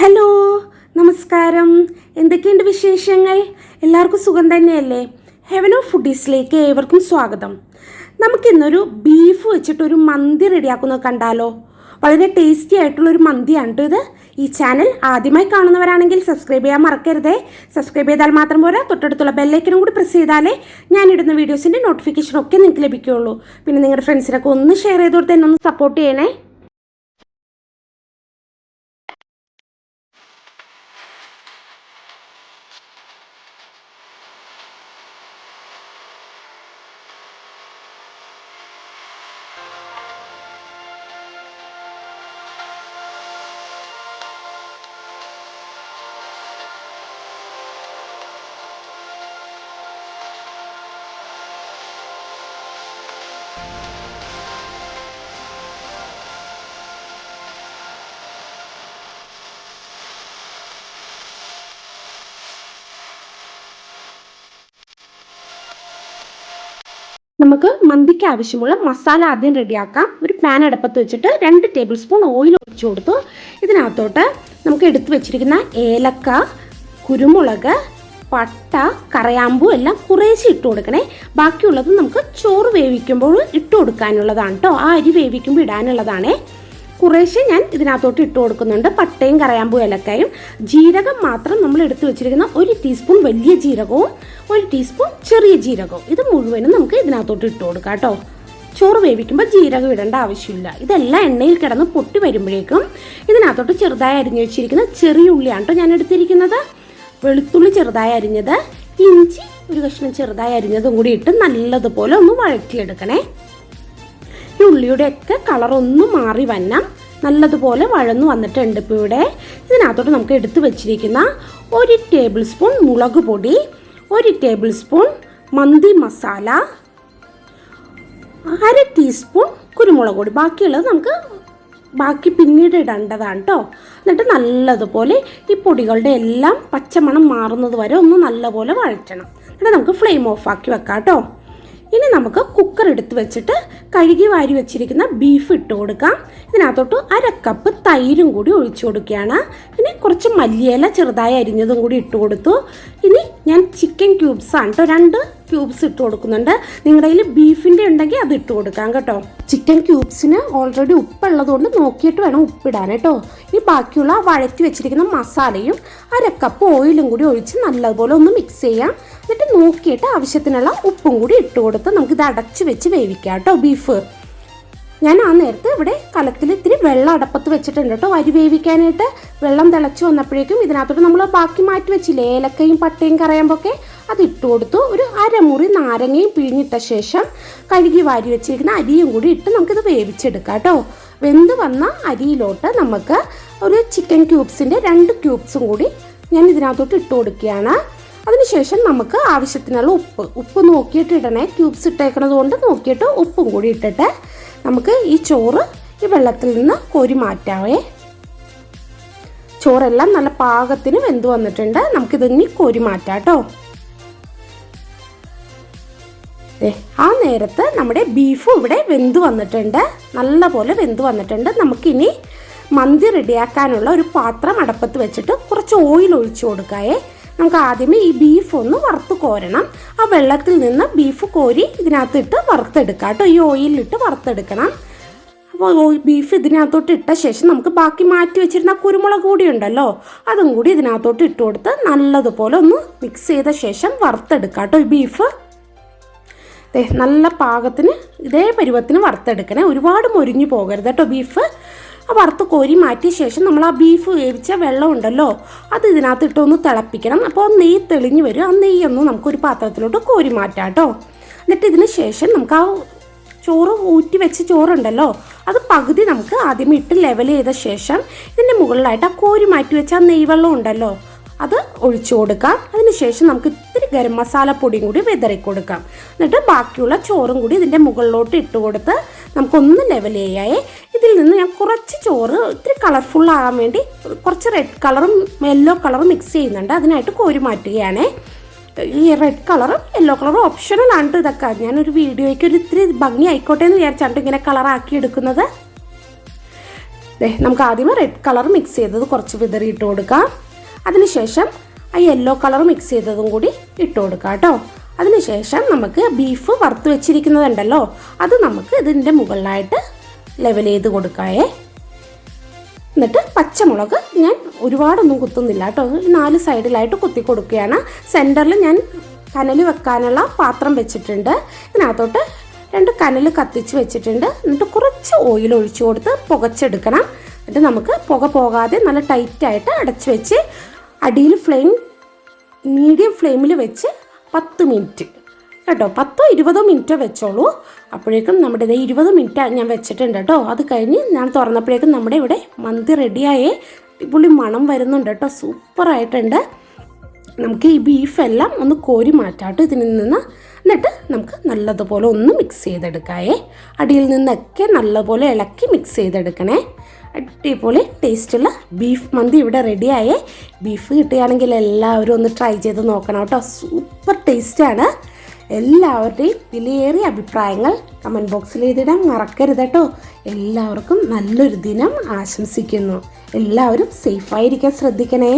Hello, നമസ്കാരം. എന്തൊക്കെയുണ്ട് വിശേഷങ്ങൾ? എല്ലാവർക്കും സുഖം തന്നെയല്ലേ? ഹെവൻ ഓഫ് ഫുഡീസിലേക്ക് ഏവർക്കും സ്വാഗതം. നമുക്കിന്നൊരു ബീഫ് വെച്ചിട്ടൊരു മന്തി റെഡിയാക്കുന്നത് കണ്ടാലോ? വളരെ ടേസ്റ്റി ആയിട്ടുള്ളൊരു മന്തിയാണ് കേട്ടോ ഇത്. ഈ ചാനൽ ആദ്യമായി കാണുന്നവരാണെങ്കിൽ സബ്സ്ക്രൈബ് ചെയ്യാൻ മറക്കരുതേ. സബ്സ്ക്രൈബ് ചെയ്താൽ മാത്രം പോരാ, തൊട്ടടുത്തുള്ള ബെല്ലൈക്കനും കൂടി പ്രസ് ചെയ്താലേ ഞാനിടുന്ന വീഡിയോസിൻ്റെ നോട്ടിഫിക്കേഷനൊക്കെ നിങ്ങൾക്ക് ലഭിക്കുകയുള്ളൂ. പിന്നെ നിങ്ങളുടെ ഫ്രണ്ട്സിനൊക്കെ ഒന്ന് ഷെയർ ചെയ്ത് കൊടുത്ത് എന്നെ ഒന്ന് സപ്പോർട്ട് ചെയ്യണേ. നമുക്ക് മന്തിക്ക് ആവശ്യമുള്ള മസാല ആദ്യം റെഡിയാക്കാം. ഒരു പാൻ അടുപ്പത്ത് വെച്ചിട്ട് 2 ടേബിൾ സ്പൂൺ ഓയിൽ ഒഴിച്ചു കൊടുത്തു. ഇതിനകത്തോട്ട് നമുക്ക് എടുത്തു വെച്ചിരിക്കുന്ന ഏലക്ക, കുരുമുളക്, പട്ട, കറയാമ്പൂ എല്ലാം കുറേശ്ശെ ഇട്ട് കൊടുക്കണേ. ബാക്കിയുള്ളത് നമുക്ക് ചോറ് വേവിക്കുമ്പോൾ ഇട്ട് കൊടുക്കാനുള്ളതാണ് കേട്ടോ. ആ അരി വേവിക്കുമ്പോൾ ഇടാനുള്ളതാണേ. കുറേശ്ശെ ഞാൻ ഇതിനകത്തോട്ട് ഇട്ട് കൊടുക്കുന്നുണ്ട്. പട്ടയും കറയാമ്പൂ ഏലക്കായും. ജീരകം മാത്രം നമ്മൾ എടുത്തു വെച്ചിരിക്കുന്ന 1 ടീസ്പൂൺ വലിയ ജീരകവും 1 ടീസ്പൂൺ ചെറിയ ജീരകവും ഇത് മുഴുവനും നമുക്ക് ഇതിനകത്തോട്ട് ഇട്ട് കൊടുക്കാം കേട്ടോ. ചോറ് വേവിക്കുമ്പോൾ ജീരകം ഇടേണ്ട ആവശ്യമില്ല. ഇതെല്ലാം എണ്ണയിൽ കിടന്ന് പൊട്ടി വരുമ്പോഴേക്കും ഇതിനകത്തോട്ട് ചെറുതായി അരിഞ്ഞു വെച്ചിരിക്കുന്ന ചെറിയ ഉള്ളിയാണ് കേട്ടോ ഞാൻ എടുത്തിരിക്കുന്നത്. വെളുത്തുള്ളി ചെറുതായി അരിഞ്ഞത്, ഇഞ്ചി ഒരു കഷ്ണം ചെറുതായി അരിഞ്ഞതും കൂടി ഇട്ട് നല്ലതുപോലെ ഒന്ന് വഴറ്റിയെടുക്കണേ. ഈ ഉള്ളിയുടെയൊക്കെ കളറൊന്ന് മാറി വന്നാൽ നല്ലതുപോലെ വഴന്നു വന്നിട്ടുണ്ട്. ഇപ്പോൾ ഇവിടെ ഇതിനകത്തോട്ട് നമുക്ക് എടുത്തു വെച്ചിരിക്കുന്ന 1 ടേബിൾ സ്പൂൺ മുളക് പൊടി, 1 ടേബിൾ സ്പൂൺ മന്തി മസാല, 1/2 ടീസ്പൂൺ കുരുമുളക് പൊടി. ബാക്കിയുള്ളത് നമുക്ക് പിന്നീട് ഇടേണ്ടതാണ് കേട്ടോ. എന്നിട്ട് നല്ലതുപോലെ ഈ പൊടികളുടെ എല്ലാം പച്ചമണം മാറുന്നത് വരെ ഒന്ന് നല്ലപോലെ വഴറ്റണം. എന്നിട്ട് നമുക്ക് ഫ്ലെയിം ഓഫ് ആക്കി വെക്കാം കേട്ടോ. ഇനി നമുക്ക് കുക്കർ എടുത്ത് വെച്ചിട്ട് കഴുകി വാരി വെച്ചിരിക്കുന്ന ബീഫ് ഇട്ട് കൊടുക്കാം. ഇതിനകത്തോട്ട് 1/2 കപ്പ് തൈരും കൂടി ഒഴിച്ചു കൊടുക്കുകയാണ്. പിന്നെ കുറച്ച് മല്ലിയില ചെറുതായി അരിഞ്ഞതും കൂടി ഇട്ട് കൊടുത്തു. ഇനി ഞാൻ ചിക്കൻ ക്യൂബ്സാണ് കേട്ടോ 2 ക്യൂബ്സ് ഇട്ട് കൊടുക്കുന്നുണ്ട്. നിങ്ങളുടെ കയ്യിൽ ബീഫിൻ്റെ ഉണ്ടെങ്കിൽ അത് ഇട്ട് കൊടുക്കാം കേട്ടോ. ചിക്കൻ ക്യൂബ്സിന് ഓൾറെഡി ഉപ്പുള്ളതുകൊണ്ട് നോക്കിയിട്ട് വേണം ഉപ്പിടാൻ കേട്ടോ. ഇനി ബാക്കിയുള്ള വഴറ്റി വെച്ചിരിക്കുന്ന മസാലയും 1/2 കപ്പ് ഓയിലും കൂടി ഒഴിച്ച് നല്ലതുപോലെ ഒന്ന് മിക്സ് ചെയ്യാം. എന്നിട്ട് നോക്കിയിട്ട് ആവശ്യത്തിനുള്ള ഉപ്പും കൂടി ഇട്ട് കൊടുത്ത് നമുക്കിത് അടച്ച് വെച്ച് വേവിക്കാം കേട്ടോ ബീഫ്. ഞാൻ ആ നേരത്തെ ഇവിടെ കലത്തിൽ ഇത്തിരി വെള്ളം അടപ്പത്ത് വെച്ചിട്ടുണ്ട് കേട്ടോ അരി വേവിക്കാനായിട്ട്. വെള്ളം തിളച്ച് വന്നപ്പോഴേക്കും ഇതിനകത്തോട്ട് നമ്മൾ ബാക്കി മാറ്റി വെച്ചില്ലേ ഏലക്കയും പട്ടയും കറയാമ്പൊക്കെ അത് ഇട്ട് കൊടുത്തു. ഒരു 1/2 മുറി നാരങ്ങയും പിഴിഞ്ഞിട്ട ശേഷം കഴുകി വാരി വെച്ചിരിക്കുന്ന അരിയും കൂടി ഇട്ട് നമുക്കിത് വേവിച്ചെടുക്കാം കേട്ടോ. വെന്ത് വന്ന അരിയിലോട്ട് നമുക്ക് ഒരു ചിക്കൻ ക്യൂബ്സിൻ്റെ 2 ക്യൂബ്സും കൂടി ഞാൻ ഇതിനകത്തോട്ട് ഇട്ട് കൊടുക്കുകയാണ്. അതിനുശേഷം നമുക്ക് ആവശ്യത്തിനുള്ള ഉപ്പ് നോക്കിയിട്ട് ഇടണേ. ക്യൂബ്സ് ഇട്ടേക്കണത് കൊണ്ട് നോക്കിയിട്ട് ഉപ്പും കൂടി ഇട്ടിട്ട് നമുക്ക് ഈ ചോറ് ഈ വെള്ളത്തിൽ നിന്ന് കോരി മാറ്റാവേ. ചോറെല്ലാം നല്ല പാകത്തിന് വെന്ത് വന്നിട്ടുണ്ട്. നമുക്കിതിനി കോരി മാറ്റാം കേട്ടോ. ആ നേരത്ത് നമ്മുടെ ബീഫും ഇവിടെ വെന്ത് വന്നിട്ടുണ്ട്, നല്ലപോലെ വെന്ത് വന്നിട്ടുണ്ട്. നമുക്കിനി മന്തി റെഡിയാക്കാനുള്ള ഒരു പാത്രം അടപ്പത്ത് വെച്ചിട്ട് കുറച്ച് ഓയിൽ ഒഴിച്ചു കൊടുക്കാവേ. നമുക്ക് ആദ്യമേ ഈ ബീഫ് ഒന്ന് വറുത്ത് കോരണം. ആ വെള്ളത്തിൽ നിന്ന് ബീഫ് കോരി ഇതിനകത്തിട്ട് വറുത്തെടുക്കാം കേട്ടോ. ഈ ഓയിലിട്ട് വറുത്തെടുക്കണം. അപ്പോൾ ബീഫ് ഇതിനകത്തോട്ട് ഇട്ട ശേഷം നമുക്ക് ബാക്കി മാറ്റി വെച്ചിരുന്ന കുരുമുളക് കൂടി ഉണ്ടല്ലോ അതും കൂടി ഇതിനകത്തോട്ട് ഇട്ട് കൊടുത്ത് നല്ലതുപോലെ ഒന്ന് മിക്സ് ചെയ്ത ശേഷം വറുത്തെടുക്കാം കേട്ടോ. ഈ ബീഫ് നല്ല പാകത്തിന് ഇതേ പരുവത്തിന് വറുത്തെടുക്കണേ. ഒരുപാട് മൊരിഞ്ഞു പോകരുത് കേട്ടോ ബീഫ്. ആ വറുത്ത് കോരി മാറ്റിയ ശേഷം നമ്മൾ ആ ബീഫ് വേവിച്ച വെള്ളം ഉണ്ടല്ലോ അത് ഇതിനകത്ത് ഇട്ടൊന്ന് തിളപ്പിക്കണം. അപ്പോൾ നെയ്യ് തെളിഞ്ഞ് വരും. ആ നെയ്യൊന്ന് നമുക്കൊരു പാത്രത്തിലോട്ട് കോരി മാറ്റാം കേട്ടോ. എന്നിട്ട് ഇതിന് ശേഷം നമുക്ക് ആ ചോറ് ഊറ്റി വെച്ച ചോറുണ്ടല്ലോ അത് പകുതി നമുക്ക് ആദ്യം ഇട്ട് ലെവൽ ചെയ്ത ശേഷം ഇതിൻ്റെ മുകളിലായിട്ട് ആ കോരി മാറ്റി വെച്ച ആ നെയ്വെള്ളം ഉണ്ടല്ലോ അത് ഒഴിച്ചു കൊടുക്കാം. അതിനുശേഷം നമുക്ക് ഇത്തിരി ഗരം മസാല പൊടിയും കൂടി വിതറി കൊടുക്കാം. എന്നിട്ട് ബാക്കിയുള്ള ചോറും കൂടി ഇതിൻ്റെ മുകളിലോട്ട് ഇട്ട് കൊടുത്ത് നമുക്കൊന്ന് ലെവൽ ചെയ്യാവേ. ഇതിൽ നിന്ന് ഞാൻ കുറച്ച് ചോറ് ഇത്തിരി കളർഫുള്ളാകാൻ വേണ്ടി കുറച്ച് റെഡ് കളറും യെല്ലോ കളറും മിക്സ് ചെയ്യുന്നുണ്ട്. അതിനായിട്ട് കോരി മാറ്റുകയാണേ. ഈ റെഡ് കളറും യെല്ലോ കളറും ഓപ്ഷണലാണ് ഇതൊക്കെ. ഞാനൊരു വീഡിയോയ്ക്ക് ഒരു ഇത്തിരി ഭംഗി ആയിക്കോട്ടെ എന്ന് വിചാരിച്ചാണ് ഇങ്ങനെ കളറാക്കി എടുക്കുന്നത്. നമുക്ക് ആദ്യമേ റെഡ് കളർ മിക്സ് ചെയ്തത് കുറച്ച് വിതറിയിട്ട് കൊടുക്കാം. അതിനുശേഷം ആ യെല്ലോ കളർ മിക്സ് ചെയ്തതും കൂടി ഇട്ട് കൊടുക്കാം കേട്ടോ. അതിനുശേഷം നമുക്ക് ബീഫ് വറുത്ത് വെച്ചിരിക്കുന്നതുണ്ടല്ലോ, അത് നമുക്ക് ഇതിൻ്റെ മുകളിലായിട്ട് ലെവൽ ചെയ്ത് കൊടുക്കാവേ. എന്നിട്ട് പച്ചമുളക് ഞാൻ ഒരുപാടൊന്നും കുത്തുന്നില്ല കേട്ടോ, 4 സൈഡിലായിട്ട് കുത്തി കൊടുക്കുകയാണ്. സെൻറ്ററിൽ ഞാൻ കനൽ വെക്കാനുള്ള പാത്രം വെച്ചിട്ടുണ്ട്. ഇതിനകത്തോട്ട് 2 കനൽ കത്തിച്ച് വെച്ചിട്ടുണ്ട്. എന്നിട്ട് കുറച്ച് ഓയിൽ ഒഴിച്ചു കൊടുത്ത് പുകച്ചെടുക്കണം. എന്നിട്ട് നമുക്ക് പുക പോകാതെ നല്ല ടൈറ്റായിട്ട് അടച്ച് വെച്ച് അടിയിൽ മീഡിയം ഫ്ലെയിമിൽ വെച്ച് 10 മിനിറ്റ് കേട്ടോ, 10-20 മിനിറ്റ് വെച്ചോളൂ. അപ്പോഴേക്കും നമ്മുടെ 20 മിനിറ്റ് ഞാൻ വെച്ചിട്ടുണ്ട് കേട്ടോ. അത് കഴിഞ്ഞ് ഞാൻ തുറന്നപ്പോഴേക്കും നമ്മുടെ ഇവിടെ മന്തി റെഡിയായേ. അടിപൊളി മണം വരുന്നുണ്ട് കേട്ടോ, സൂപ്പറായിട്ടുണ്ട്. നമുക്ക് ഈ ബീഫെല്ലാം ഒന്ന് കോരി മാറ്റാം കേട്ടോ ഇതിൽ നിന്ന്. എന്നിട്ട് നമുക്ക് നല്ലതുപോലെ ഒന്ന് മിക്സ് ചെയ്തെടുക്കാവേ. അടിയിൽ നിന്നൊക്കെ നല്ലപോലെ ഇളക്കി മിക്സ് ചെയ്തെടുക്കണേ. അടിപൊളി ടേസ്റ്റുള്ള ബീഫ് മന്തി ഇവിടെ റെഡിയായേ. ബീഫ് കിട്ടുകയാണെങ്കിൽ എല്ലാവരും ഒന്ന് ട്രൈ ചെയ്ത് നോക്കണം കേട്ടോ, സൂപ്പർ ടേസ്റ്റാണ്. എല്ലാവരുടെയും വിലയേറിയ അഭിപ്രായങ്ങൾ കമൻറ്റ് ബോക്സിൽ എഴുതിടാൻ മറക്കരുത് കേട്ടോ. എല്ലാവർക്കും നല്ലൊരു ദിനം ആശംസിക്കുന്നു. എല്ലാവരും സേഫായിരിക്കാൻ ശ്രദ്ധിക്കണേ.